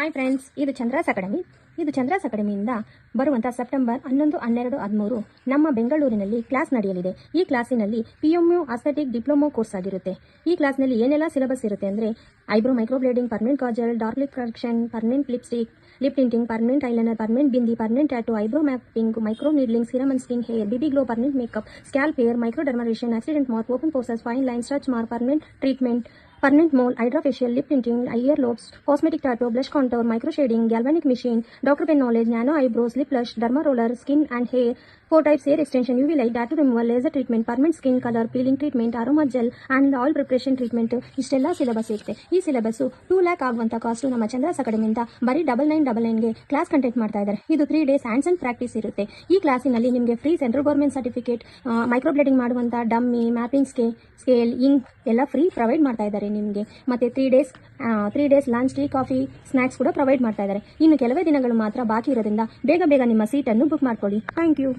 Hi friends, ಇದು Chandra's academy. ಇದು ಚಂದ್ರಾಸ್ ಅಕಾಡೆಮಿಯಿಂದ ಬರುವಂಥ ಸೆಪ್ಟೆಂಬರ್ 11, 12, 13 ನಮ್ಮ ಬೆಂಗಳೂರಿನಲ್ಲಿ ಕ್ಲಾಸ್ ನಡೆಯಲಿದೆ. ಈ ಕ್ಲಾಸಿನಲ್ಲಿ PMU ಆಸ್ಥೆಟಿಕ್ ಡಿಪ್ಲೊಮೊ ಕೋರ್ಸ್ ಆಗಿರುತ್ತೆ. ಈ ಕ್ಲಾಸ್ನಲ್ಲಿ ಏನೆಲ್ಲ ಸಿಲೆಬಸ್ ಇರುತ್ತೆ ಅಂದರೆ eyebrow microblading, permanent kajal, dark lip correction, permanent lipstick, lip tinting, permanent eyeliner, permanent bindi, permanent tattoo, eyebrow mapping, microneedling, serum and skin hair, BB glow, permanent makeup, scalp hair, microdermabrasion, accident mark, open pores, fine line, stretch mark, permanent treatment, permanent mole, hydra facial, lip tinting, ear lobes, cosmetic tattoo, blush contour, micro shading, galvanic machine, doctor pen knowledge, nano eyebrows, lip blush, derma roller, skin and hair, 4 types hair extension, UV light, tattoo removal, laser treatment, permanent skin color, peeling treatment, aroma gel and oil preparation treatment. ಇಷ್ಟೆಲ್ಲ syllabus ಇರುತ್ತೆ. ಈ syllabus 2 lakh ಆಗುವಂತ cost ನಮ್ಮ ಚಂದ್ರಾಸ್ ಅಕಾಡೆಮಿಯಿಂದ ಬರೀ 9999 ಗೆ class content ಮಾಡ್ತಾ ಇದ್ದಾರೆ. ಇದು 3 days ಹ್ಯಾಂಡ್ಸ್ ಅಂಡ್ ಪ್ರಾಕ್ಟೀಸ್ ಇರುತ್ತೆ. ಈ ಕ್ಲಾಸಿನಲ್ಲಿ ನಿಮಗೆ ಫ್ರೀ ಸೆಂಟ್ರಲ್ ಗೌರ್ಮೆಂಟ್ ಸರ್ಟಿಫಿಕೇಟ್, ಮೈಕ್ರೋಬ್ಲೇಡಿಂಗ್ ಮಾಡುವಂತ ಡಮ್ಮಿ, ಮ್ಯಾಪಿಂಗ್ ಸ್ಕೇಲ್, ಇಂಕ್ ಎಲ್ಲ ಫ್ರೀ ಪ್ರೊವೈಡ್ ಮಾಡ್ತಾ ಇದ್ದಾರೆ ನಿಮಗೆ. ಮತ್ತೆ 3 days lunch, tea, coffee, snacks ಕೂಡ ಪ್ರೊವೈಡ್ ಮಾಡ್ತಾ ಇದ್ದಾರೆ. ಇನ್ನು ಕೆಲವೇ ದಿನಗಳು ಮಾತ್ರ ಬಾಕಿ ಇರೋದ್ರಿಂದ ಬೇಗ ನಿಮ್ಮ ಸೀಟನ್ನು ಬುಕ್ ಮಾಡ್ಕೊಳ್ಳಿ. Thank you.